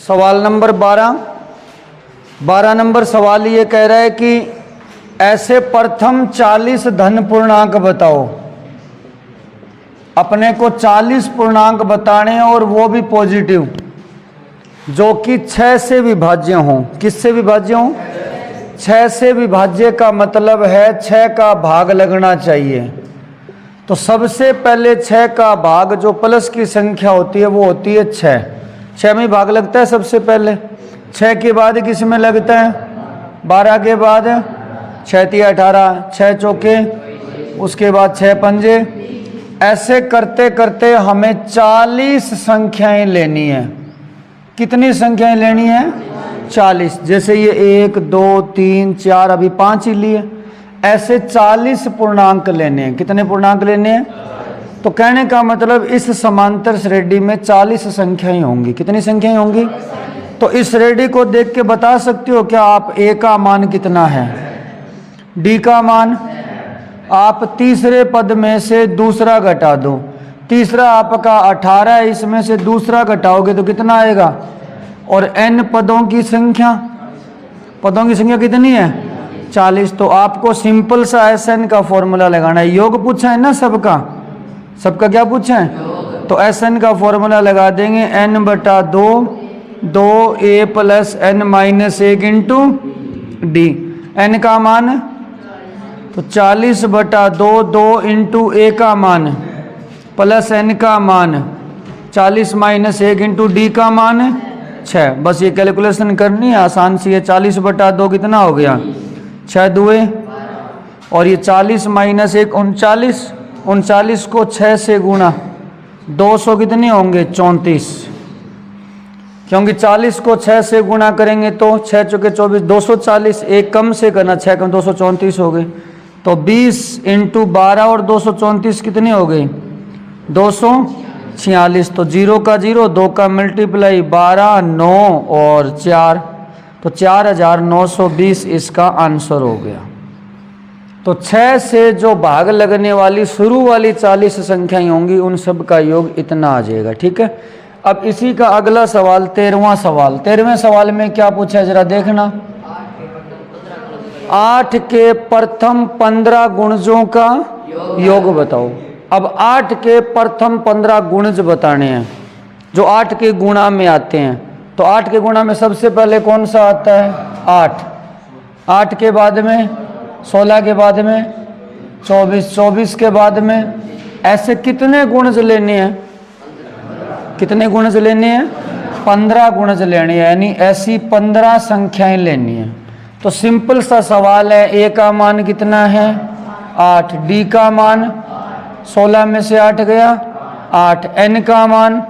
सवाल number 12 number सवाल ये कह रहा है कि ऐसे प्रथम 40 धन पूर्णांक बताओ। अपने को 40 पूर्णांक बताने हैं और वो भी पॉजिटिव, जो कि 6 से विभाज्य हों। किससे विभाज्य हों? 6 से विभाज्य का मतलब है 6 का भाग लगना चाहिए। तो सबसे पहले 6 का भाग जो प्लस की संख्या होती है वो होती है 6। 6 में भाग लगता है सबसे पहले। 6 के बाद किस में लगता है? 12 के बाद 6 × 18, 6 चौके, उसके बाद 6 पंजे। ऐसे करते करते हमें 40 संख्याएं लेनी है। कितनी संख्याएं लेनी है? 40। जैसे ये 1 2 3 4 अभी 5 ही लिए। ऐसे 40 पूर्णांक लेने हैं। कितने पूर्णांक लेने हैं? तो कहने का मतलब इस समांतर श्रेणी में 40 संख्याएं होंगी। कितनी संख्याएं होंगी? तो इस श्रेणी को देख के बता सकते हो क्या आप ए का मान कितना है, डी का मान? आप तीसरे पद में से दूसरा घटा दो। तीसरा आपका 18 है, इसमें से दूसरा घटाओगे तो कितना आएगा? और n पदों की संख्या, पदों की संख्या कितनी है? 40। तो आपको सिंपल सा SN का फॉर्मूला लगाना है। योग पूछा है ना सबका? सबका क्या पूछा है? तो SN का फॉर्मूला लगा देंगे n/2 2a + n - 1 into D. n का मान तो 40/2 2 इंटू a का मान प्लस n का मान 40 - 1 इंटू डी का मान 6। बस ये कैलकुलेशन करनी है, आसान सी है। 40/2 कितना हो गया? 6 दुए, और ये 40 - 1 39। 39 को 6 से गुणा, 200 कितने होंगे? 34। क्योंकि 40 को 6 से गुणा करेंगे तो 6 चौके 24, 240। एक कम से करना, 6 कम 234 हो गए। तो 20 इंटू 12 और 234 कितने हो गए? 246। तो 0 का 0, 2 का मल्टीप्लाई 12, 9 और 4, तो 4920 इसका आंसर हो गया। तो 6 से जो भाग लगने वाली शुरू वाली 40 संख्याएं होंगी उन सब का योग इतना आ जाएगा। ठीक है। अब इसी का अगला सवाल 13वां सवाल। 13वें सवाल में क्या पूछा है जरा देखना। 8 के प्रथम 15 गुणजों का योग बताओ। अब 8 के प्रथम 15 गुणज बताने हैं जो 8 के गुणा में आते हैं। तो 8 के गुणा में सबसे पहले कौन सा आता है? 8। 8 के बाद में 16, के बाद में 24, 24 के बाद में। ऐसे कितने गुणज लेने हैं? कितने गुणज लेने हैं? 15 गुणज लेने हैं, यानी ऐसी 15 संख्याएं लेनी है। तो सिंपल सा सवाल है, ए का मान कितना है? 8। डी का मान 16 में से 8 गया 8। एन का मान,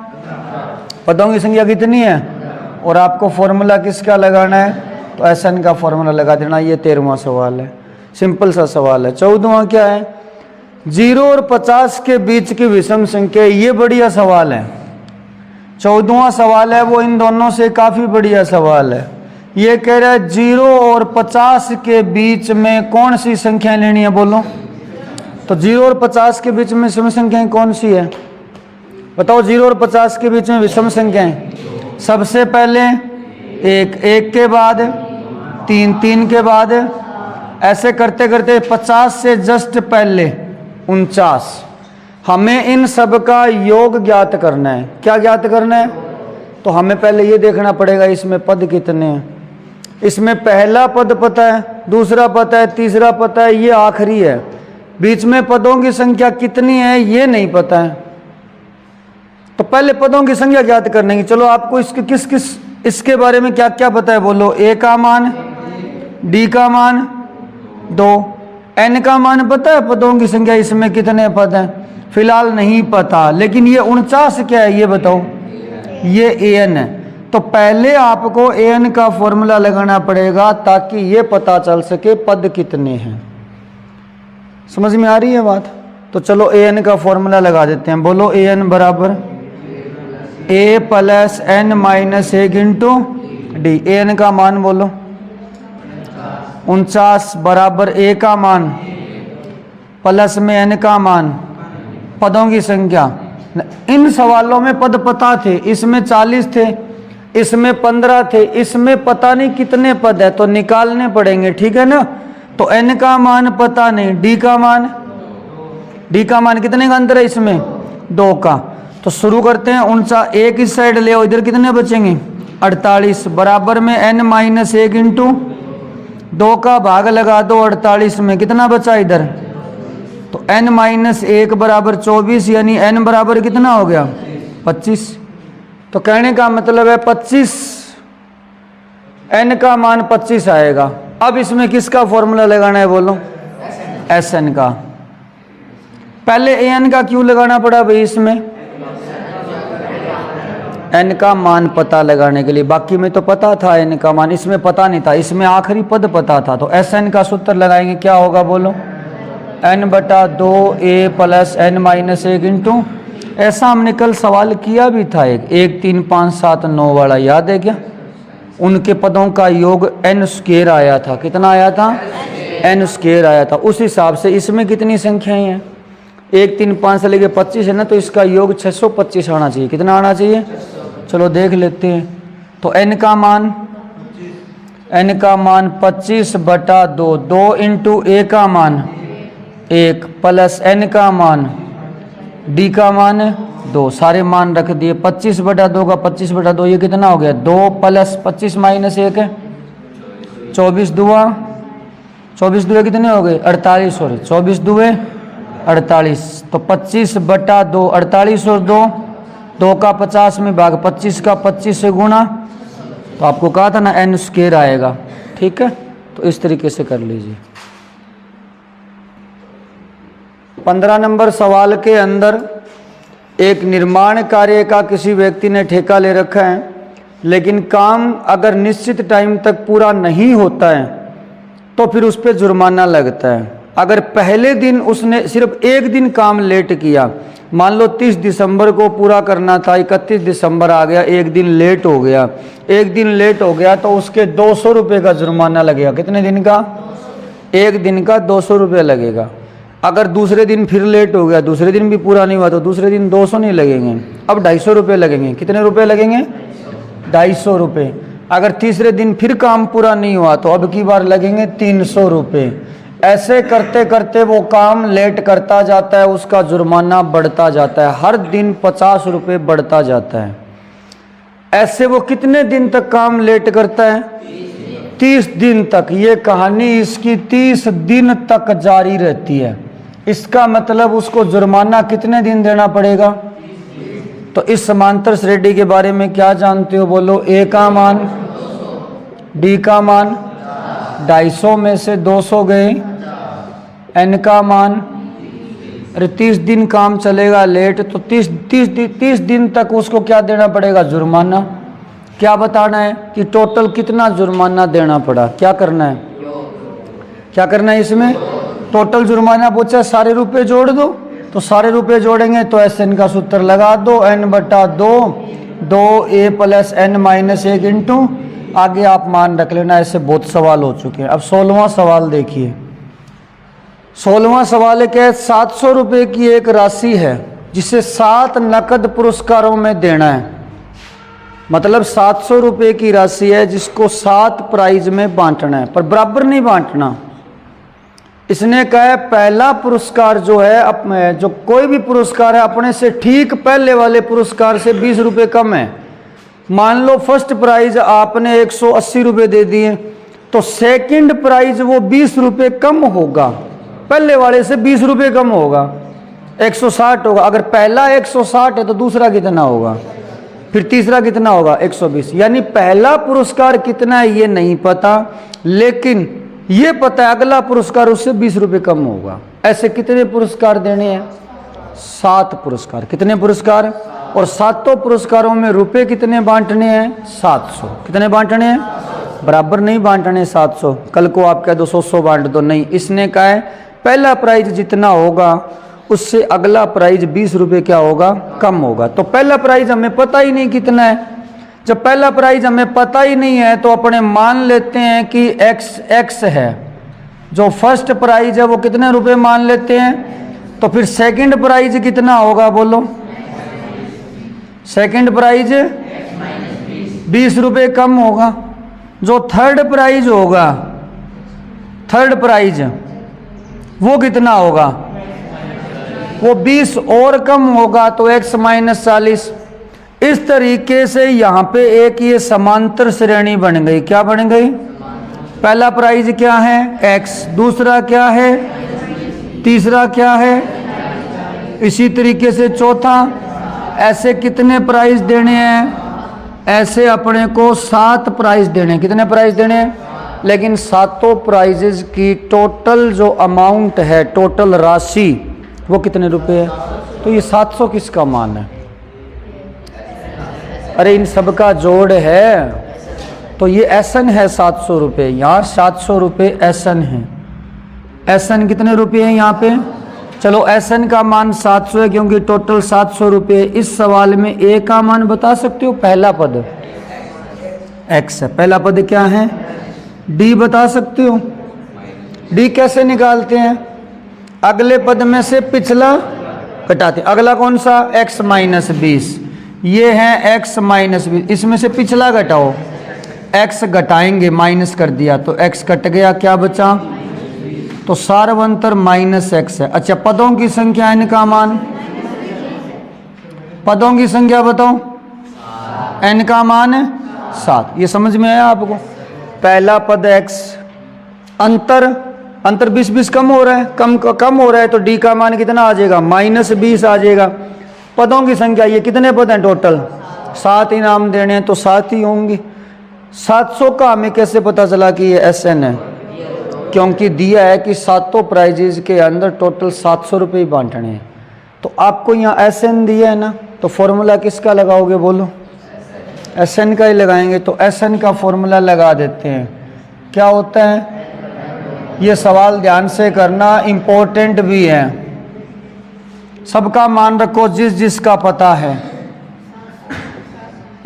पदों की संख्या कितनी है? और आपको फॉर्मूला किसका लगाना है? तो SN का फॉर्मूला लगा देना। ये 13वां सवाल है, सिंपल सा सवाल है। 14वां क्या है? 0 और 50 के बीच की विषम संख्या। ये बढ़िया सवाल है। 14वां सवाल है वो इन दोनों से काफी बढ़िया सवाल है। ये कह रहा है 0 और 50 के बीच में कौन सी संख्याएं लेनी है? बोलो। तो 0 और 50 के बीच में विषम संख्याएं कौन सी है? बताओ। 0 और 50 के बीच में विषम संख्याएं, सबसे पहले 1, 1 के बाद 3, 3 के बाद, ऐसे करते करते 50 से जस्ट पहले 49। हमें इन सब का योग ज्ञात करना है। क्या ज्ञात करना है? तो हमें पहले ये देखना पड़ेगा इसमें पद कितने हैं। इसमें पहला पद पता है, दूसरा पता है, तीसरा पता है, ये आखिरी है। बीच में पदों की संख्या कितनी है ये नहीं पता है। तो पहले पदों की संख्या ज्ञात करने की। चलो आपको इसके बारे में क्या क्या पता है बोलो। ए का मान, डी का मान 2, एन का मान पता है? पदों की संख्या इसमें कितने पद हैं? फिलहाल नहीं पता। लेकिन ये 49 क्या है ये बताओ। ये AN है। तो पहले आपको AN का फॉर्मूला लगाना पड़ेगा ताकि ये पता चल सके पद कितने हैं। समझ में आ रही है बात? तो चलो AN का फॉर्मूला लगा देते हैं। बोलो। AN बराबर A + n - 1 into D. AN का मान बोलो। 49 बराबर A का मान प्लस में n का मान, पदों की संख्या। इन सवालों में पद पता थे, इसमें 40 थे। इसमें 15 थे, इसमें पता नहीं कितने पद है तो निकालने पड़ेंगे, ठीक है ना। तो n का मान पता नहीं, d का मान कितने का अंतर है इसमें 2 का। तो शुरू करते हैं 49, एक इस साइड ले आओ, इधर कितने बचेंगे 48 बराबर में n माइनस 1 इंटू 2 का भाग लगा दो 48 में, कितना बचा इधर, तो n माइनस 1 बराबर 24, यानी n बराबर कितना हो गया 25। तो कहने का मतलब है 25, n का मान 25 आएगा। अब इसमें किसका फॉर्मूला लगाना है बोलो, Sn का। पहले an का क्यों लगाना पड़ा भाई, इसमें n का मान पता लगाने के लिए, बाकी में तो पता था n का मान, इसमें पता नहीं था, इसमें आखिरी पद पता था। तो Sn का सूत्र लगाएंगे, क्या होगा बोलो, n/2 a plus n minus 1 into, ऐसा हमने कल सवाल किया भी था, 1 3 5 7 9 वाला, याद है क्या, उनके पदों का योग n स्क्वायर आया था, कितना आया था n स्क्वायर आया था। उस हिसाब से इसमें कितनी संख्याएं हैं, 1 3 5 से लेके 25 है ना, तो इसका योग 625 आना चाहिए, कितना आना चाहिए, चलो देख लेते हैं। तो n का मान 25/2, 2 इंटू a का मान 1 प्लस n का मान d का मान 2, सारे मान रख दिए, 25/2 का 25/2 ये कितना हो गया 2 प्लस 25 माइनस 1 है 24 दुआ कितने हो गए 48, सॉरी 24 दुए 48। तो 25/2 48 और 2 का 50 में भाग, 25 का 25 से गुणा, तो आपको कहा था ना n स्क्वायर आएगा, ठीक है। तो इस तरीके से कर लीजिए। 15 नंबर सवाल के अंदर एक निर्माण कार्य का किसी व्यक्ति ने ठेका ले रखा है, लेकिन काम अगर निश्चित टाइम तक पूरा नहीं होता है तो फिर उस पर जुर्माना लगता है। अगर पहले दिन उसने सिर्फ एक दिन काम लेट किया, मान लो 30 दिसंबर को पूरा करना था, 31 दिसंबर आ गया, एक दिन लेट हो गया, तो उसके 200 रुपये का जुर्माना लगेगा। कितने दिन का, एक दिन का 200 रुपये लगेगा। अगर दूसरे दिन फिर लेट हो गया, दूसरे दिन भी पूरा नहीं हुआ, तो दूसरे दिन 200 नहीं लगेंगे, अब 250 रुपये लगेंगे। कितने रुपये लगेंगे 250 रुपये। अगर तीसरे दिन फिर काम पूरा नहीं हुआ तो अब की बार लगेंगे 300 रुपये। ऐसे करते करते वो काम लेट करता जाता है, उसका जुर्माना बढ़ता जाता है, हर दिन 50 रुपये बढ़ता जाता है। ऐसे वो कितने दिन तक काम लेट करता है, 30 दिन तक। ये कहानी इसकी 30 दिन तक जारी रहती है। इसका मतलब उसको जुर्माना कितने दिन देना पड़ेगा। तो इस समांतर श्रेणी के बारे में क्या जानते हो बोलो, a का मान, d का मान, 250 में से 200 गए, n का मान, अरे 30 दिन काम चलेगा लेट, तो 30 दिन तक उसको क्या देना पड़ेगा, जुर्माना। क्या बताना है कि टोटल कितना जुर्माना देना पड़ा, क्या करना है इसमें, टोटल जुर्माना पूछा, सारे रुपए जोड़ दो। तो सारे रुपए जोड़ेंगे तो Sn का सूत्र लगा दो, n/2 2a plus n minus 1 into, आगे आप मान रख लेना। ऐसे बहुत सवाल हो चुके हैं। अब 16वां सवाल देखिए। 16वां सवाल है कि 700 रुपये की एक राशि है जिसे 7 नकद पुरस्कारों में देना है। मतलब 700 रुपये की राशि है जिसको 7 प्राइज में बांटना है, पर बराबर नहीं बांटना। इसने कहा है पहला पुरस्कार जो है, जो कोई भी पुरस्कार है अपने से ठीक पहले वाले पुरस्कार से 20 रुपये कम है। मान लो फर्स्ट प्राइज आपने 180 रुपये दे दिए, तो सेकंड प्राइज वो 20 रुपये कम होगा, पहले वाले से 20 रुपये कम होगा, 160 होगा। अगर पहला 160 है तो दूसरा कितना होगा, फिर तीसरा कितना होगा, 120। यानी पहला पुरस्कार कितना है ये नहीं पता, लेकिन ये पता है अगला पुरस्कार उससे 20 रुपये कम होगा। ऐसे कितने पुरस्कार देने हैं, 7 पुरस्कार। कितने पुरस्कार, और 7 पुरस्कारों में रुपए कितने बांटने हैं, 700। कितने बांटने हैं, बराबर नहीं बांटने 700। कल को आप कह दो 100 बांट दो, नहीं। इसने कहा है पहला प्राइज जितना होगा उससे अगला प्राइज 20 रुपये क्या होगा, कम होगा। तो पहला प्राइज हमें पता ही नहीं कितना है। जब पहला प्राइज हमें पता ही नहीं है तो अपने मान लेते हैं कि x है। जो फर्स्ट प्राइज है वो कितने रुपए मान लेते हैं, तो फिर सेकंड प्राइज कितना होगा बोलो, सेकंड प्राइज 20 रुपये कम होगा। जो थर्ड प्राइज होगा, थर्ड प्राइज वो कितना होगा? वो 20 और कम होगा तो x माइनस 40। इस तरीके से यहाँ पे एक ये समांतर श्रेणी बन गई। क्या बन गई? पहला प्राइज क्या है? x, दूसरा क्या है? तीसरा क्या है? इसी तरीके से चौथा। ऐसे कितने प्राइज देने हैं? ऐसे अपने को 7 प्राइज देने हैं। कितने प्राइज देने हैं? लेकिन सातों प्राइजेज की टोटल जो अमाउंट है, टोटल राशि, वो कितने रुपए है? तो ये 700 किसका मान है? अरे इन सब का जोड़ है, तो ये एसन है 700 रुपये। यहाँ 700 रुपये एसन है। एसन कितने रुपये है यहाँ पे? चलो एसन का मान 700 है क्योंकि टोटल 700 रुपये। इस सवाल में ए का मान बता सकते हो? पहला पद एक्स है। पहला पद क्या है? डी बता सकते हो? डी कैसे निकालते हैं? अगले पद में से पिछला घटाते। अगला कौन सा? X minus 20। ये है एक्स माइनस 20, इसमें से पिछला घटाओ। एक्स घटाएंगे, माइनस कर दिया तो एक्स कट गया, क्या बचा? तो सार्वंतर माइनस एक्स है। अच्छा, पदों की संख्या, इनका मान, पदों की संख्या बताओ। एन का मान 7। ये समझ में आया आपको? पहला पद एक्स, अंतर 20 कम हो रहा है, कम हो रहा है तो डी का मान कितना आ जाएगा? माइनस 20 आ जाएगा। पदों की संख्या, ये कितने पद हैं टोटल? 7 इनाम देने हैं तो 7 ही होंगे। 700 का हमें कैसे पता चला कि ये एस एन है? क्योंकि दिया है कि सातों प्राइजेज के अंदर टोटल 700 रुपये ही बांटने हैं। तो आपको यहाँ एस एन दिया है ना, तो फॉर्मूला किसका लगाओगे बोलो? एस एन का ही लगाएंगे। तो एस एन का फॉर्मूला लगा देते हैं। क्या होता है? ये सवाल ध्यान से करना, इम्पोर्टेंट भी है। सबका मान रखो जिस जिसका पता है।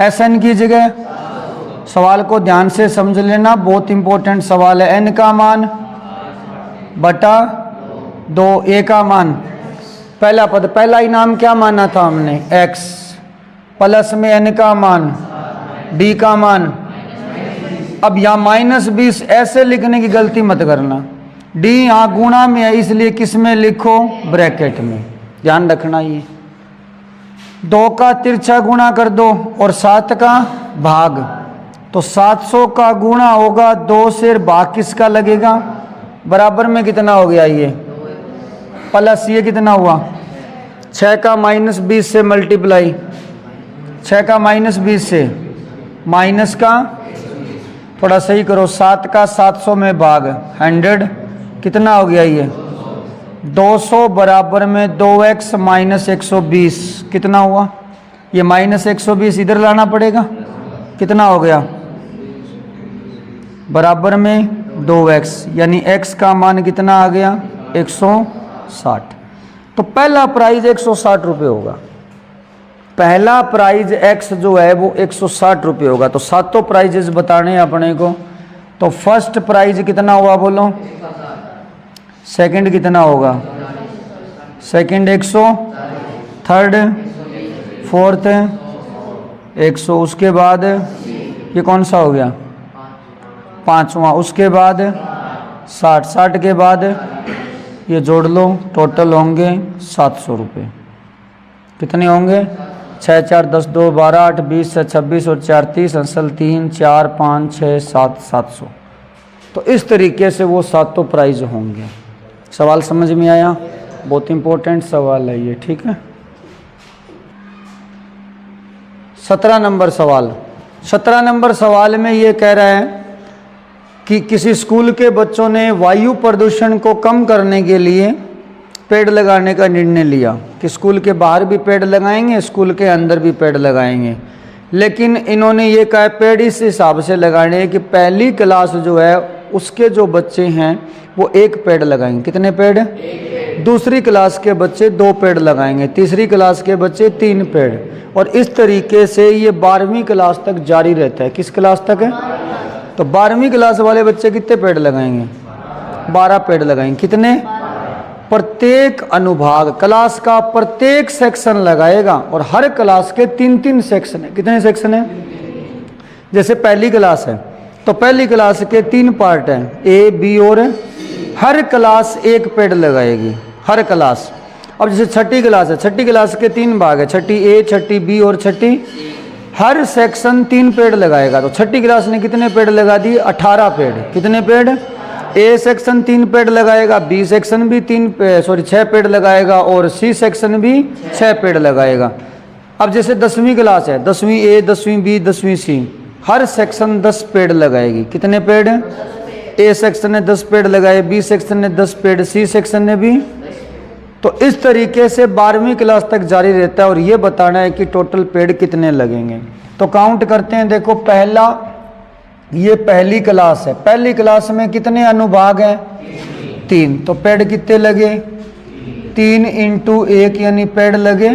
एस एन की जगह सवाल को ध्यान से समझ लेना, बहुत इंपॉर्टेंट सवाल है। एन का मान बटा 2, ए का मान, पहला पद, पहला इनाम क्या माना था हमने? एक्स, प्लस में एन का मान, डी का मान। अब यहाँ माइनस 20 ऐसे लिखने की गलती मत करना। डी यहाँ गुणा में है, इसलिए किस में लिखो? ब्रैकेट में। ध्यान रखना, ये 2 का तिरछा गुणा कर दो और 7 का भाग। तो 700 का गुणा होगा 2 से, भाग किसका लगेगा? बराबर में कितना हो गया? ये प्लस ये कितना हुआ? 6 का माइनस 20 से मल्टीप्लाई, 6 का माइनस 20 से माइनस का, थोड़ा सही करो, 7 का 700 में भाग 100, कितना हो गया? ये 200 बराबर में 2x माइनस 120, कितना हुआ? ये माइनस 120 इधर लाना पड़ेगा, कितना हो गया? बराबर में 2x, यानी x का मान कितना आ गया? 160। तो पहला प्राइज 160 रुपये होगा। पहला प्राइज x जो है वो 160 रुपये होगा। तो सातों प्राइजेस बताने हैं अपने को। तो फर्स्ट प्राइज कितना हुआ बोलो? सेकंड कितना होगा? सेकंड 100, थर्ड, फोर्थ 100, उसके बाद ये कौन सा हो गया? 5वां, उसके बाद 60, 60 के बाद ये जोड़ लो, टोटल होंगे 700 रुपये। कितने होंगे? 6 4 10 2 12 8 20 26 और 4 30, असल 3 4 5 6 7 700। तो इस तरीके से वो सातों प्राइज होंगे। सवाल समझ में आया? बहुत इंपॉर्टेंट सवाल है ये, ठीक है। 17 नंबर सवाल। 17 नंबर सवाल में ये कह रहा है कि किसी स्कूल के बच्चों ने वायु प्रदूषण को कम करने के लिए पेड़ लगाने का निर्णय लिया कि स्कूल के बाहर भी पेड़ लगाएंगे, स्कूल के अंदर भी पेड़ लगाएंगे। लेकिन इन्होंने ये कहा पेड़ इस हिसाब से लगाने हैं कि पहली क्लास जो है उसके जो बच्चे हैं वो 1 पेड़ लगाएंगे। कितने पेड़? दूसरी क्लास के बच्चे 2 पेड़ लगाएंगे, तीसरी क्लास के बच्चे 3 पेड़, और इस तरीके से ये 12वीं क्लास तक जारी रहता है। किस क्लास तक है? तो 12वीं क्लास वाले बच्चे कितने पेड़ लगाएंगे? 12 पेड़ लगाएंगे। कितने? प्रत्येक अनुभाग, क्लास का प्रत्येक सेक्शन लगाएगा, और हर क्लास के 3-3 सेक्शन है। कितने सेक्शन है? जैसे पहली क्लास है तो पहली क्लास के 3 पार्ट हैं, ए बी और हर क्लास एक पेड़ लगाएगी, हर क्लास। अब जैसे छठी क्लास है, छठी क्लास के 3 भाग है, छठी ए, छठी बी और छठी, हर सेक्शन 3 पेड़ लगाएगा। तो छठी क्लास ने कितने पेड़ लगा दिए? 18 पेड़। कितने पेड़? ए सेक्शन 3 पेड़ लगाएगा, बी सेक्शन भी 6 पेड़ लगाएगा और सी सेक्शन भी 6 पेड़ लगाएगा। अब जैसे 10वीं क्लास है, 10वीं ए, 10वीं बी, 10वीं सी, हर सेक्शन 10 पेड़ लगाएगी। कितने पेड़? ए सेक्शन ने 10 पेड़ लगाए, बी सेक्शन ने 10 पेड़, सी सेक्शन ने भी। तो इस तरीके से 12वीं क्लास तक जारी रहता है और ये बताना है कि टोटल पेड़ कितने लगेंगे। तो काउंट करते हैं। देखो पहला, ये पहली क्लास है, पहली क्लास में कितने अनुभाग हैं? 3। तो पेड़ कितने लगे? 3 × 1 यानी पेड़ लगे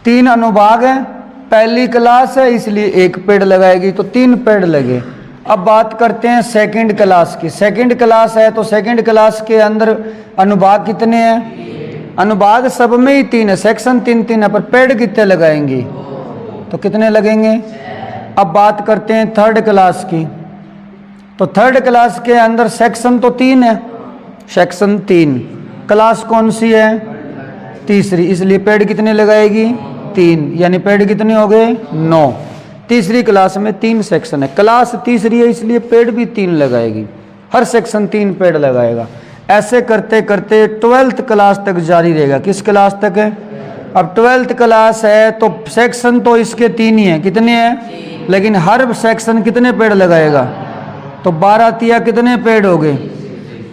3 अनुभाग है, पहली क्लास है इसलिए 1 पेड़ लगाएगी तो 3 पेड़ लगे। अब बात करते हैं सेकंड क्लास की। सेकंड क्लास है तो सेकंड क्लास के अंदर अनुभाग कितने हैं? अनुभाग सब में ही 3 है, सेक्शन 3 है, पर पेड़ कितने लगाएंगे? तो कितने लगेंगे? अब बात करते हैं थर्ड क्लास की। तो थर्ड क्लास के अंदर सेक्शन तो 3 है, सेक्शन 3, क्लास कौन सी है? तीसरी, इसलिए पेड़ कितने लगाएगी? 3, यानी पेड़ कितने हो गए? 9। तीसरी क्लास में 3 सेक्शन है, क्लास तीसरी है इसलिए पेड़ भी 3 लगाएगी, हर सेक्शन 3 पेड़ लगाएगा। ऐसे करते करते 12th क्लास तक जारी रहेगा। किस क्लास तक है? अब 12th क्लास है तो सेक्शन तो इसके 3 ही हैं, कितने हैं? लेकिन हर सेक्शन कितने पेड़ लगाएगा? तो 12 तिया कितने पेड़ हो गए?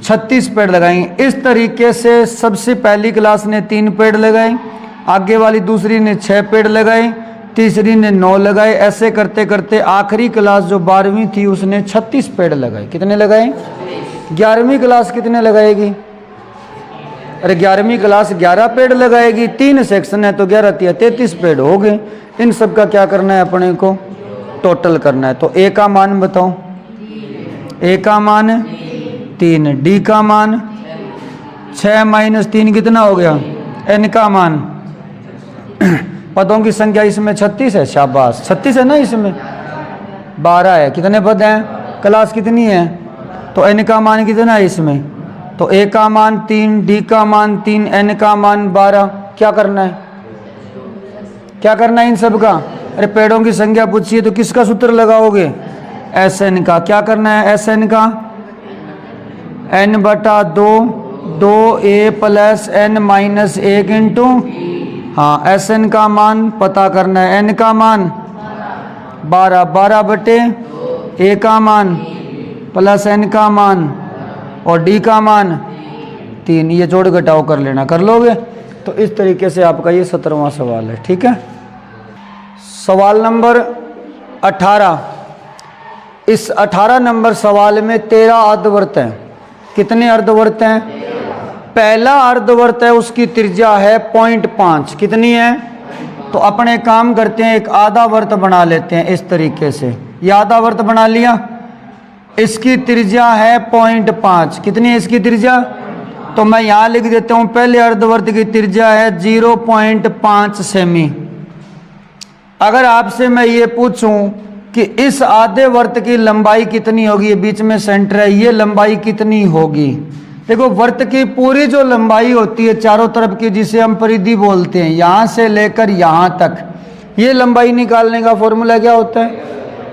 36 पेड़ लगाएंगे। इस तरीके से सबसे पहली क्लास ने 3 पेड़ लगाए, आगे वाली दूसरी ने 6 पेड़ लगाए, तीसरी ने 9 लगाए। ऐसे करते करते आखिरी क्लास जो 12वीं थी उसने 36 पेड़ लगाए। कितने लगाए? 11वीं क्लास कितने लगाएगी? अरे 11वीं क्लास 11 पेड़ लगाएगी, 3 सेक्शन है तो 11 तिया 33 पेड़ हो गए। इन सब का क्या करना है? अपने को टोटल करना है। तो ए का मान बताओ। ए का मान 3, डी का मान 6 - 3 कितना हो गया? एन का मान, पदों की संख्या इसमें 36 है, शाबाश 36 है ना, इसमें 12 है। कितने पद हैं? क्लास कितनी है? तो एन का मान कितना है इसमें? तो ए का मान 3, डी का मान 3, एन का मान 12। क्या करना है? क्या करना है इन सब का? अरे पेड़ों की संख्या पूछिए तो किसका सूत्र लगाओगे? एस एन का। क्या करना है? एस एन का n/2, 2a + n - 1 इंटू, हाँ एस एन का मान पता करना है। एन का मान 12, 12/, ए का मान प्लस एन का मान और डी का मान 3। ये जोड़ घटाव कर लेना, कर लोगे? तो इस तरीके से आपका ये 17वां सवाल है। ठीक है। सवाल नंबर 18। इस 18 नंबर सवाल में 13 अर्धवृत्त हैं। कितने अर्धवृत्त हैं? पहला अर्धवृत्त है उसकी त्रिज्या है 0.5। कितनी है? तो अपने काम करते हैं, एक आधा वर्त बना लेते हैं इस तरीके से। ये आधा वर्त बना लिया, इसकी त्रिज्या है 0.5। कितनी है इसकी त्रिज्या? तो मैं यहाँ लिख देता हूँ, पहले अर्धवर्त की त्रिज्या है 0.5 सेमी। अगर आपसे मैं ये पूछूं कि इस आधे वर्त की लंबाई कितनी होगी, ये बीच में सेंटर है, ये लंबाई कितनी होगी? देखो वर्त की पूरी जो लंबाई होती है चारों तरफ की, जिसे हम परिधि बोलते हैं, यहाँ से लेकर यहाँ तक, ये लंबाई निकालने का फॉर्मूला क्या होता है?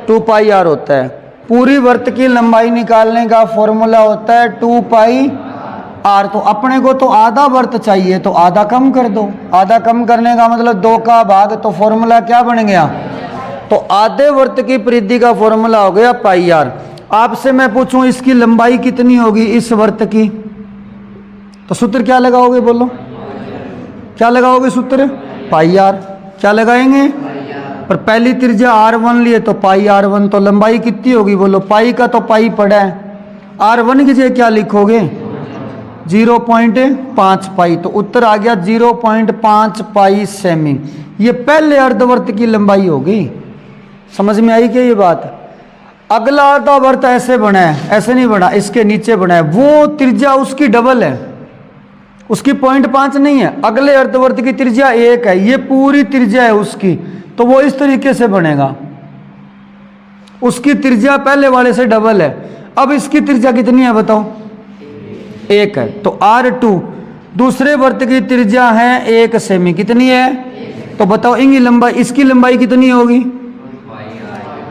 2πr होता है। पूरी वर्त की लंबाई निकालने का फॉर्मूला होता है 2πr। तो अपने को तो आधा वर्त चाहिए तो आधा कम कर दो। आधा कम करने का मतलब 2 का भाग, तो फॉर्मूला क्या बन गया? तो आधे वर्त की परिधि का फॉर्मूला हो गया πr। आपसे मैं पूछूं इसकी लंबाई कितनी होगी इस वर्त की, तो सूत्र क्या लगाओगे? बोलो क्या लगाओगे सूत्र? πr। क्या लगाएंगे? पर पहली त्रिज्या r1 लिए तो πr1, तो लंबाई कितनी होगी? बोलो पाई का तो पाई पड़ा है, r1 की जगह क्या लिखोगे? 0.5 पाई। तो उत्तर आ गया 0.5 पाई सेमी। ये पहले अर्धवर्त की लंबाई होगी। समझ में आई क्या ये बात? अगला अर्धवर्त ऐसे बना है, ऐसे नहीं बना, इसके नीचे बना है, वो त्रिज्या उसकी डबल है, उसकी 0.5 नहीं है। अगले अर्धवर्त की त्रिज्या 1 है, ये पूरी त्रिज्या है उसकी, तो वो इस तरीके से बनेगा। उसकी त्रिज्या पहले वाले से डबल है। अब इसकी त्रिज्या कितनी है बताओ? 1 है। तो R2 दूसरे वृत्त की त्रिज्या है 1 सेमी, कितनी है? तो बताओ इनकी लंबाई, इसकी लंबाई कितनी होगी?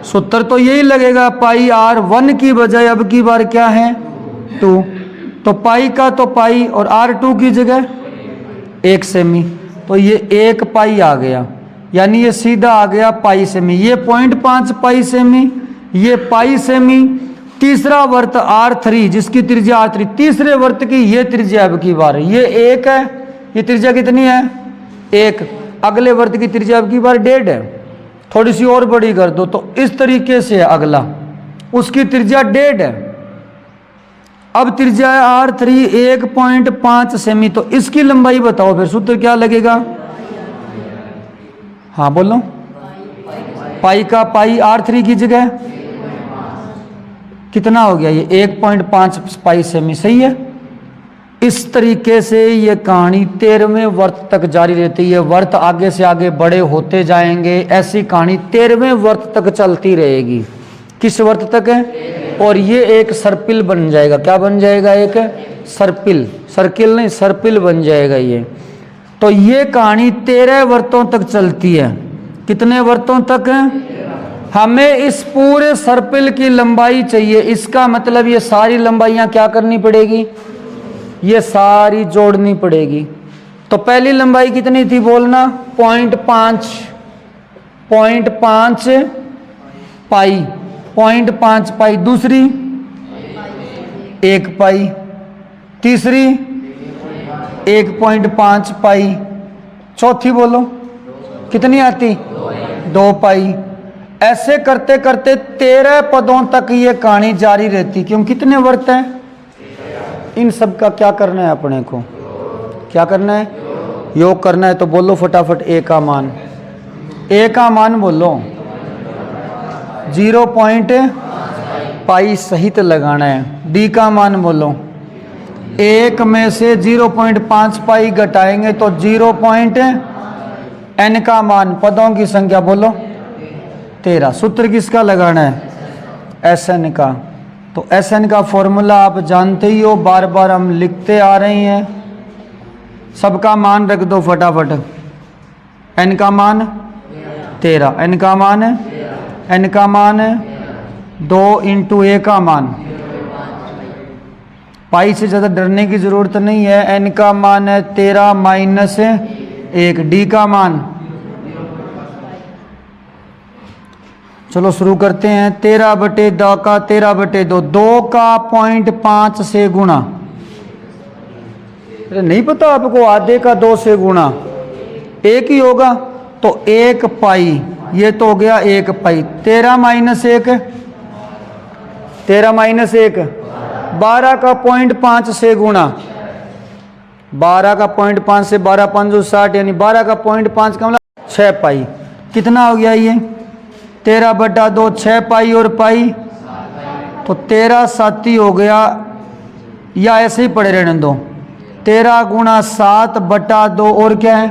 सूत्र तो यही लगेगा, पाई R1 की बजाय अब की बार क्या है? 2। तो पाई का तो पाई और R2 की जगह 1 सेमी, तो ये 1 पाई आ गया, यानी ये सीधा आ गया पाई सेमी। ये 0.5 पाई सेमी, ये पाई सेमी। तीसरा वर्त R3 जिसकी त्रिज्या R3, तीसरे वर्त की ये त्रिज्या अब की बार ये 1 है, ये त्रिज्या कितनी है? 1। अगले वर्त की त्रिज्या अब की बार 1.5 है, थोड़ी सी और बड़ी कर दो तो इस तरीके से अगला, उसकी त्रिज्या 1.5 है। अब त्रिज्या है R3 1.5 सेमी, तो इसकी लंबाई बताओ फिर, सूत्र क्या लगेगा? हाँ बोलो। पाई का पाई R3 की जगह कितना हो गया? ये 1.5 पाई सेमी, सही है। इस तरीके से ये कहानी 13वें वर्त तक जारी रहती है। वर्त आगे से आगे बड़े होते जाएंगे, ऐसी कहानी 13वें वर्त तक चलती रहेगी। किस वर्त तक है? और ये एक सर्पिल बन जाएगा। क्या बन जाएगा? एक सर्पिल, सर्किल नहीं, सर्पिल बन जाएगा ये। तो ये कहानी 13 वर्तों तक चलती है। कितने वर्तों तक है? हमें इस पूरे सर्पिल की लंबाई चाहिए। इसका मतलब ये सारी लंबाइयां क्या करनी पड़ेगी? ये सारी जोड़नी पड़ेगी। तो पहली लंबाई कितनी थी बोलना? 0.5 पाई, 0.5 पाई। दूसरी 1 पाई, तीसरी 1.5 पाई, चौथी बोलो कितनी आती? 2 पाई। ऐसे करते करते 13 पदों तक ये कहानी जारी रहती। क्यों? कितने वर्त हैं? इन सब का क्या करना है अपने को? क्या करना है? योग करना है। तो बोलो फटाफट ए का मान। ए का मान बोलो 0.5 सहित लगाना है। डी का मान बोलो 1 में से 0.5 पाई घटाएंगे तो 0. का मान, पदों की संख्या बोलो 13। सूत्र किसका लगाना है? SN का। तो SN का फॉर्मूला आप जानते ही हो, बार बार हम लिखते आ रहे हैं। सबका मान रख दो फटाफट। N का मान 13, N का मान है, N का मान है 2 × A का मान। पाई से ज़्यादा डरने की ज़रूरत नहीं है। N का मान है 13 - 1। D का मान, चलो शुरू करते हैं। 13/2 का 13/2, 2 का 0.5 से गुणा। नहीं पता आपको? आधे का 2 से गुणा 1 ही होगा, तो 1 पाई। ये तो हो गया 1 पाई। 13 - 1, 13 - 1, 12 का 0.5 से गुणा। 12 का 0.5 से 12 × 5 = 60, यानी 12 का 0.5 का मतलब 6 पाई। कितना हो गया ये? 13/2, 6 पाई और पाई, तो 13 7 हो गया, या ऐसे ही पड़े रहने दो। 13 × 7/2 और क्या है?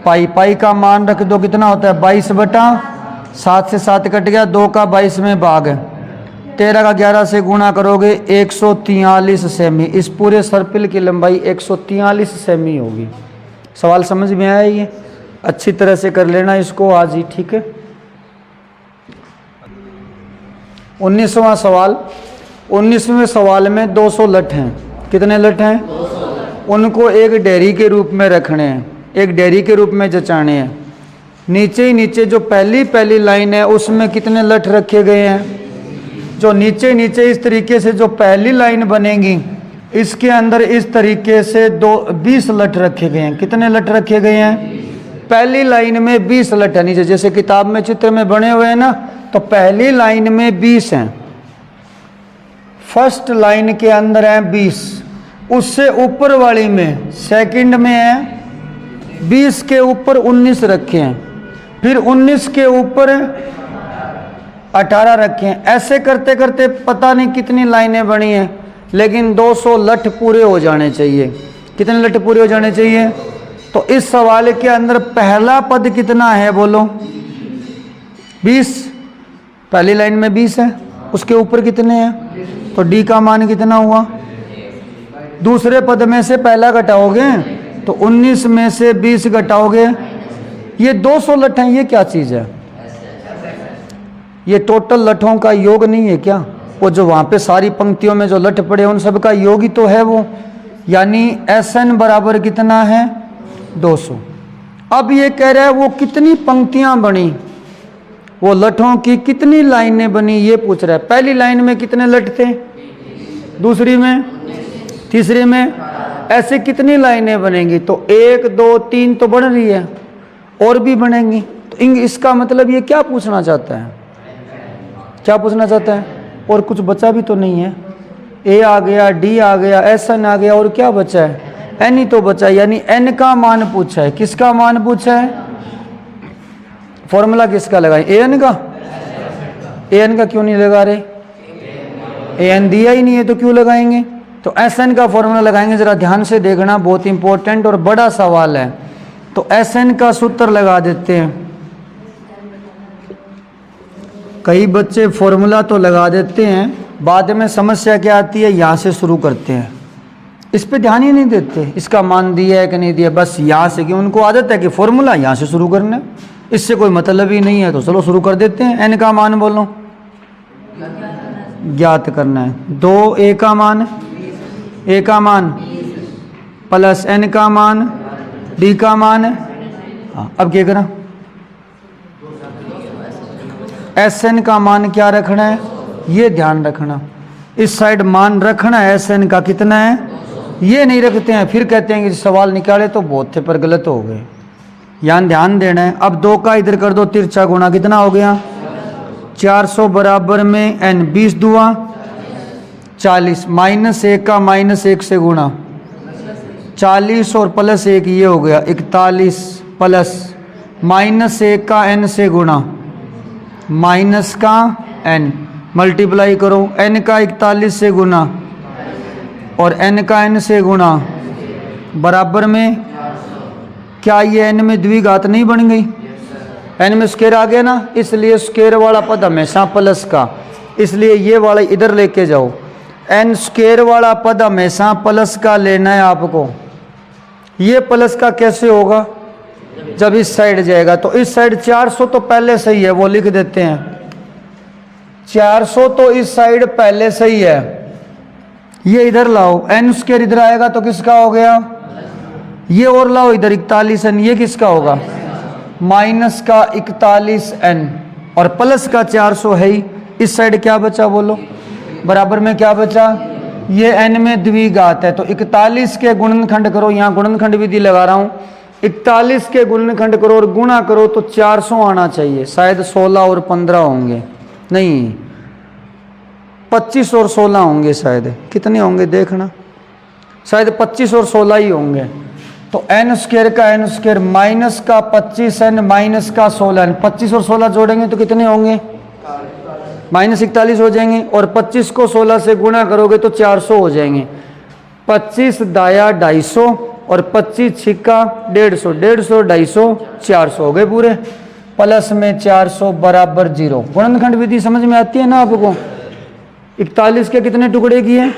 पाई। पाई का मान रख दो, कितना होता है? 22/7 से 7 कट गया, 2 का 22 में भाग है। 13 का 11 से गुणा करोगे 143 सेमी। इस पूरे सर्पिल की लंबाई 143 सेमी होगी। सवाल समझ में आया? ये अच्छी तरह से कर लेना इसको आज ही, ठीक है। 19वां सवाल। 19वें सवाल में 200 लठ हैं। कितने लठ हैं? 200। उनको एक डेयरी के रूप में रखने हैं, एक डेयरी के रूप में जचाने हैं। नीचे ही नीचे जो पहली लाइन है उसमें कितने लठ रखे गए हैं? जो नीचे नीचे इस तरीके से जो पहली लाइन बनेगी, इसके अंदर इस तरीके से 20 लठ रखे गए हैं। कितने लठ रखे गए हैं? पहली लाइन में 20 लठ है नीचे, जैसे किताब में चित्र में बने हुए हैं ना, तो पहली लाइन में 20 हैं। फर्स्ट लाइन के अंदर है 20, उससे ऊपर वाली में सेकंड में है 20 के ऊपर 19 रखे हैं, फिर 19 के ऊपर 18 रखे हैं। ऐसे करते करते पता नहीं कितनी लाइनें बनी हैं, लेकिन 200 लठ पूरे हो जाने चाहिए। कितने लठ पूरे हो जाने चाहिए? तो इस सवाल के अंदर पहला पद कितना है बोलो? 20। पहली लाइन में 20 है, उसके ऊपर कितने हैं, तो डी का मान कितना हुआ। दूसरे पद में से पहला घटाओगे तो 19 में से 20 घटाओगे, ये 200 लठ हैं। ये क्या चीज़ है, ये टोटल लठों का योग नहीं है क्या? वो जो वहाँ पे सारी पंक्तियों में जो लठ पड़े हैं उन सब का योग ही तो है वो, यानी SN बराबर कितना है 200। अब ये कह रहा है वो कितनी पंक्तियां बनी, वो लठों की कितनी लाइनें बनी, ये पूछ रहा है। पहली लाइन में कितने लठ थे, दूसरी में, तीसरी में, ऐसे कितनी लाइनें बनेंगी, तो 1 2 3 तो बन रही है, और भी बनेंगी। तो इसका मतलब ये क्या पूछना चाहता है, क्या पूछना चाहता है, और कुछ बचा भी तो नहीं है। ए आ गया, डी आ गया, SN आ गया, और क्या बचा है, N ही तो बचा है, यानी N का मान पूछा है। किसका मान पूछा है, फॉर्मूला किसका लगाएं, AN का। AN का क्यों नहीं लगा रहे, AN दिया ही नहीं है तो क्यों लगाएंगे। तो SN का फॉर्मूला लगाएंगे, जरा ध्यान से देखना, बहुत इंपॉर्टेंट और बड़ा सवाल है। तो SN का सूत्र लगा देते हैं। कई बच्चे फॉर्मूला तो लगा देते हैं, बाद में समस्या क्या आती है, यहाँ से शुरू करते हैं, इस पे ध्यान ही नहीं देते, इसका मान दिया है कि नहीं दिया, बस यहाँ से, कि उनको आदत है कि फॉर्मूला यहाँ से शुरू करना, इससे कोई मतलब ही नहीं है, तो चलो शुरू कर देते हैं। N का मान बोलो, ज्ञात करना है। 2 A का मान प्लस N का मान, D का मान। हाँ, अब क्या करा, SN का मान क्या रखना है, ये ध्यान रखना, इस साइड मान रखना है SN का कितना है, ये नहीं रखते हैं, फिर कहते हैं कि सवाल निकाले तो बहुत थे पर गलत हो गए, यहाँ ध्यान देना है। अब 2 का इधर कर दो तिरछा गुणा, कितना हो गया 400 बराबर में N, 20 दुआ 40, -1 का -1 से गुणा 40 और +1 ये हो गया 41, प्लस -1 का N से गुणा माइनस का N, मल्टीप्लाई करो, N का 41 से गुणा और N का N से गुणा बराबर में, क्या ये N में द्विघात नहीं बन गई, N में स्क्वायर आ गया ना, इसलिए स्क्वायर वाला पद हमेशा प्लस का, इसलिए ये वाला इधर लेके जाओ। N स्क्वायर वाला पद हमेशा प्लस का लेना है आपको। ये प्लस का कैसे होगा, जब इस साइड जाएगा, तो इस साइड 400 तो पहले सही है, वो लिख देते हैं 400 तो इस साइड पहले सही है। ये इधर लाओ, N स्क्वायर इधर आएगा तो किसका हो गया, ये और लाओ इधर 41 N, ये किसका होगा माइनस का 41 N और प्लस का 400 है ही। इस साइड क्या बचा बोलो, बराबर में क्या बचा, ये N में द्विघात है, तो 41 के गुणनखंड करो, यहाँ गुणनखंड विधि लगा रहा हूँ, 41 के गुणनखंड करो और गुणा करो तो 400 आना चाहिए, शायद 16 और 15 होंगे, नहीं 25 और 16 होंगे, शायद कितने होंगे देखना, शायद 25 और 16 ही होंगे। तो N स्क्वायर का N स्क्वायर माइनस का 25 N माइनस का 16 N, 25 और 16 जोड़ेंगे तो कितने होंगे -41 हो जाएंगे, और 25 को 16 से गुणा करोगे तो 400 हो जाएंगे। 25 दाया 250 और 25 छिक्का 150, 150 250 400 हो गए पूरे, प्लस में 400 बराबर 0। गुणनखंड विधि समझ में आती है ना आपको। 41 के कितने टुकड़े किए,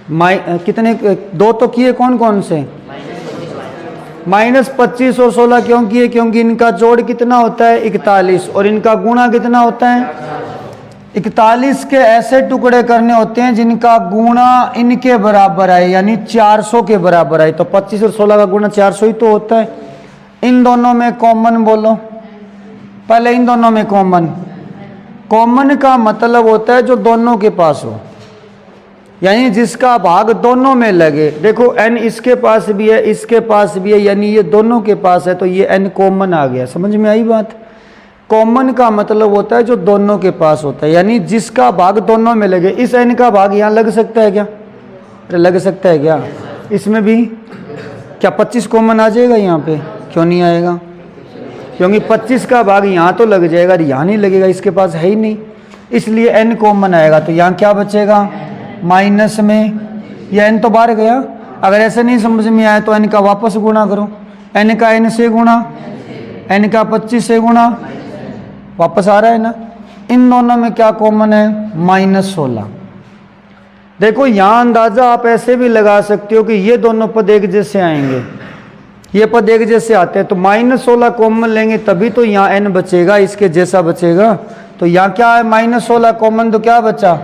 कितने, 2 तो किए, कौन कौन से, -25 और 16 क्यों किए, क्योंकि इनका जोड़ कितना होता है 41 और इनका गुणा कितना होता है 41 के ऐसे टुकड़े करने होते हैं जिनका गुणा इनके बराबर आए, यानी 400 के बराबर आए। तो 25 और 16 का गुणा 400 ही तो होता है। इन दोनों में कॉमन बोलो, पहले इन दोनों में कॉमन, कॉमन का मतलब होता है जो दोनों के पास हो, यानी जिसका भाग दोनों में लगे। देखो N इसके पास भी है, इसके पास भी है, यानी ये दोनों के पास है, तो ये N कॉमन आ गया। समझ में आई बात। कॉमन का मतलब होता है जो दोनों के पास होता है, यानी जिसका भाग दोनों में लगे। इस N का भाग यहाँ लग सकता है क्या, लग सकता है क्या, इसमें भी क्या 25 कॉमन आ जाएगा यहाँ पे, क्यों नहीं आएगा, क्योंकि 25 का भाग यहाँ तो लग जाएगा, यहाँ नहीं लगेगा, इसके पास है ही नहीं, इसलिए N कॉमन आएगा। तो यहाँ क्या बचेगा, माइनस में, यह N तो बाहर गया। अगर ऐसे नहीं समझ में आया तो N का वापस गुणा करो, N का N से गुणा, N का 25 से गुणा, वापस आ रहा है ना। इन दोनों में क्या कॉमन है? -16। देखो यहाँ अंदाजा आप ऐसे भी लगा सकते हो कि ये दोनों पद एक जैसे आएंगे, ये पद एक जैसे आते हैं, तो -16 कॉमन लेंगे तभी तो यहाँ n बचेगा, इसके जैसा बचेगा। तो यहाँ क्या है? -16 कॉमन, तो क्या बचा?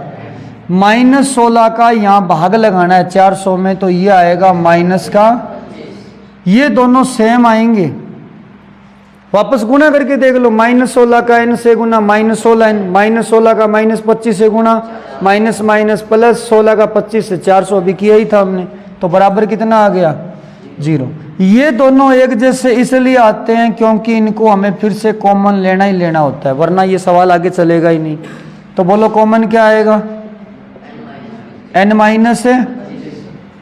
-16 का यहाँ भाग लगाना है 400 में, तो ये आएगा माइनस का, ये दोनों सेम आएंगे। वापस गुना करके देख लो, -16 का n से गुना -16n, -16 का -25 से गुना माइनस माइनस प्लस 16 का 25 से 400 भी किया ही था हमने, तो बराबर कितना आ गया? 0। ये दोनों एक जैसे इसलिए आते हैं क्योंकि इनको हमें फिर से कॉमन लेना ही लेना होता है, वरना ये सवाल आगे चलेगा ही नहीं। तो बोलो कॉमन क्या आएगा? n माइनस है,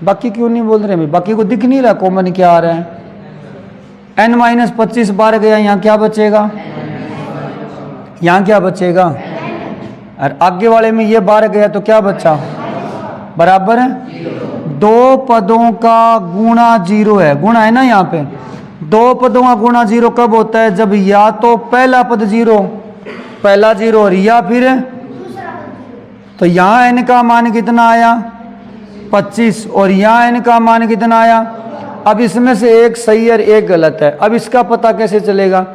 बाकी क्यों नहीं बोल रहे? बाकी को दिख नहीं रहा कॉमन क्या आ रहा है? n माइनस 25 बार गया, यहाँ क्या बचेगा? यहाँ क्या बचेगा? और आगे वाले में ये बार गया तो क्या बचा? बराबर है, दो पदों का गुणा 0 है, गुणा है ना यहाँ पे। दो पदों का गुणा 0 कब होता है? जब या तो पहला पद 0, पहला 0, और या फिर, तो यहाँ n का मान कितना आया? 25, और यहाँ n का मान कितना आया? अब इसमें से एक सही और एक गलत है। अब इसका पता कैसे चलेगा?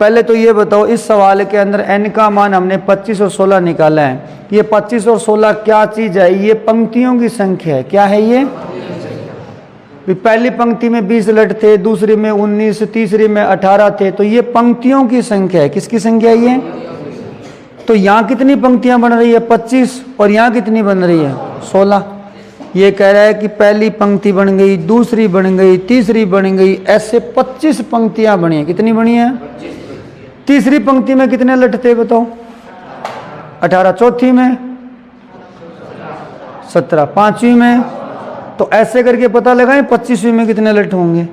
पहले तो ये बताओ, इस सवाल के अंदर n का मान हमने 25 और 16 निकाला है। ये 25 और 16 क्या चीज़ है? ये पंक्तियों की संख्या है। क्या है ये? पहली पंक्ति में 20 लट थे, दूसरी में 19, तीसरी में 18 थे, तो ये पंक्तियों की संख्या है। किसकी संख्या है ये? तो यहाँ कितनी पंक्तियाँ बन रही है? 25, और यहाँ कितनी बन रही है? 16। ये कह रहा है कि पहली पंक्ति बन गई, दूसरी बन गई, तीसरी बन गई, ऐसे 25 पंक्तियाँ बनी हैं। कितनी बनी है? तीसरी पंक्ति में कितने लट थे बताओ? 18, चौथी में 17, पांचवी में, तो ऐसे करके पता लगाएं 25वीं में कितने लट होंगे।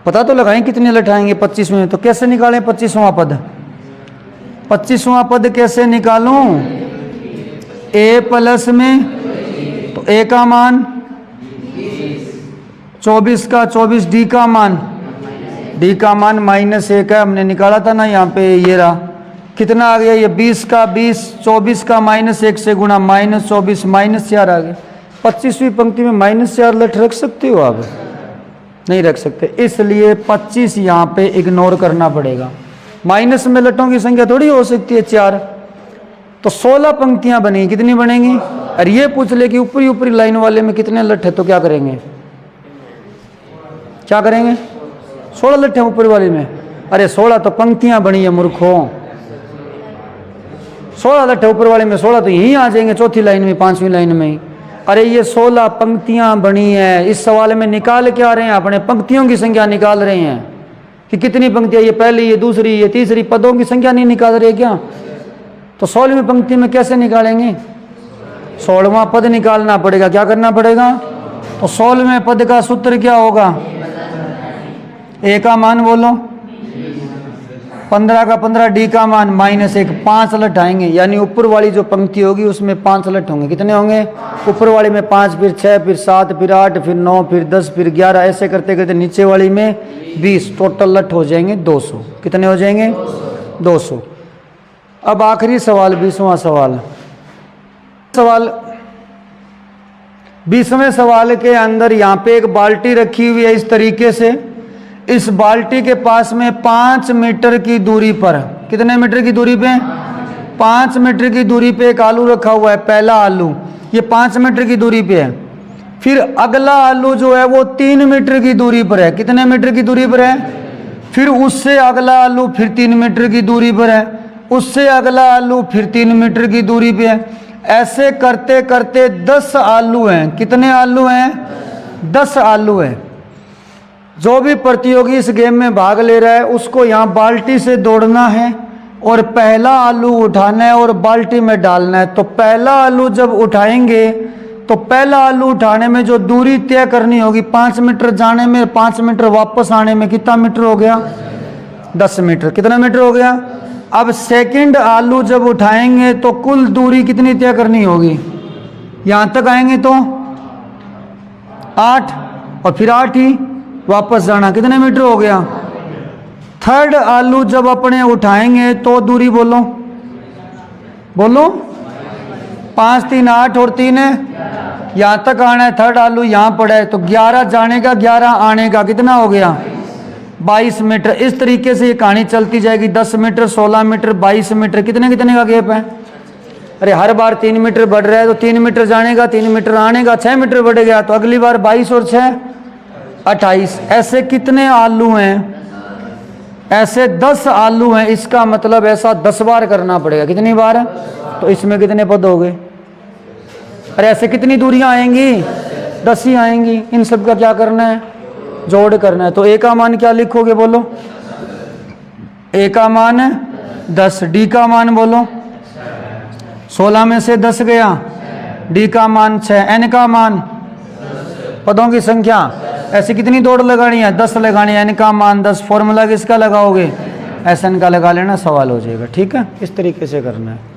पता तो लगाएं कितने लट आएंगे 25वीं में। तो कैसे निकालें 25वां पद? 25वां पद कैसे निकालूं? a प्लस में, तो a का मान 24 का 24, d का मान, d का मान -1 है, हमने निकाला था ना यहाँ पे। ये रहा, कितना आ गया? ये 20 का 20, 24 का -1 से गुणा -24, -4 आ गया। 25वीं पंक्ति में -4 लट रख सकते हो आप? नहीं रख सकते, इसलिए 25 यहाँ पे इग्नोर करना पड़ेगा। माइनस में लटों की संख्या थोड़ी हो सकती है 4। तो 16 पंक्तियां बनेगी। कितनी बनेंगी? और ये पूछ ले कि ऊपरी ऊपरी लाइन वाले में कितने लट है, तो क्या करेंगे? क्या करेंगे? 16 लट है ऊपरी वाले में। अरे 16 तो पंक्तियां बनी है मूर्खों, 16 लट है ऊपर वाले में, 16 तो यहीं आ जाएंगे चौथी लाइन में, पांचवी लाइन में ही। अरे ये 16 पंक्तियां बनी है। इस सवाल में निकाल क्या रहे हैं? अपने पंक्तियों की संख्या निकाल रहे हैं कि कितनी पंक्तियां, ये पहली, ये दूसरी, ये तीसरी, पदों की संख्या नहीं निकाल रहे क्या? तो 16वीं पंक्ति में कैसे निकालेंगे? 16वां पद निकालना पड़ेगा। क्या करना पड़ेगा? तो 16वें पद का सूत्र क्या होगा? a का मान बोलो, 15 का 15, d का मान -1, 5 लट आएंगे। यानी ऊपर वाली जो पंक्ति होगी उसमें 5 लट होंगे। कितने होंगे? ऊपर वाली में 5, फिर 6, फिर 7, फिर 8, फिर 9, फिर 10, फिर 11, ऐसे करते करते नीचे वाली में 20। टोटल लट हो जाएंगे 200। कितने हो जाएंगे? 200। अब आखिरी सवाल, 20वां सवाल। 20वें सवाल के अंदर यहाँ पे एक बाल्टी रखी हुई है इस तरीके से। इस बाल्टी के पास में 5 मीटर की दूरी पर, कितने मीटर की दूरी पे? 5 मीटर की दूरी पे एक आलू रखा हुआ है। पहला आलू ये 5 मीटर की दूरी पे है। फिर अगला आलू जो है वो 3 मीटर की दूरी पर है। कितने मीटर की दूरी पर है? फिर उससे अगला आलू फिर 3 मीटर की दूरी पर है। उससे अगला आलू फिर 3 मीटर की दूरी पे है। ऐसे करते करते 10 आलू हैं। कितने आलू हैं? 10 आलू हैं। जो भी प्रतियोगी इस गेम में भाग ले रहा है उसको यहाँ बाल्टी से दौड़ना है और पहला आलू उठाना है और बाल्टी में डालना है। तो पहला आलू जब उठाएंगे तो पहला आलू उठाने में जो दूरी तय करनी होगी, 5 मीटर जाने में, 5 मीटर वापस आने में, कितना मीटर हो गया? 10 मीटर। कितना मीटर हो गया? अब सेकंड आलू जब उठाएंगे तो कुल दूरी कितनी तय करनी होगी? यहाँ तक आएंगे तो 8, और फिर 8 ही वापस जाना। कितने मीटर हो गया? थर्ड आलू जब अपने उठाएंगे तो दूरी बोलो बोलो 5 3 8 और 3 है, यहाँ तक आना है, थर्ड आलू यहाँ पड़ा है, तो 11 जाने का 11 आने का कितना हो गया 22 मीटर। इस तरीके से ये कहानी चलती जाएगी। 10 मीटर, 16 मीटर, 22 मीटर, कितने कितने का गैप है। अरे हर बार 3 मीटर बढ़ रहा है तो 3 मीटर जाने का 3 मीटर आने का, 6 मीटर बढ़ गया, तो अगली बार 22 और 6 28। ऐसे कितने आलू हैं, ऐसे 10 आलू हैं, इसका मतलब ऐसा 10 बार करना पड़ेगा। कितनी बार, तो इसमें कितने पद हो गए। अरे ऐसे कितनी दूरियां आएंगी, 10 ही आएंगी। इन सब का क्या करना है, जोड़ करना है। तो ए का मान क्या लिखोगे, बोलो। ए का मान 10, डी का मान बोलो 16 में से 10 गया, डी का मान 6, एन का मान पदों की संख्या। ऐसे कितनी दौड़ लगानी है, 10 लगानी है। एन का मान 10, फॉर्मूला किसका लगाओगे, एस एन का लगा लेना, सवाल हो जाएगा। ठीक है, इस तरीके से करना है।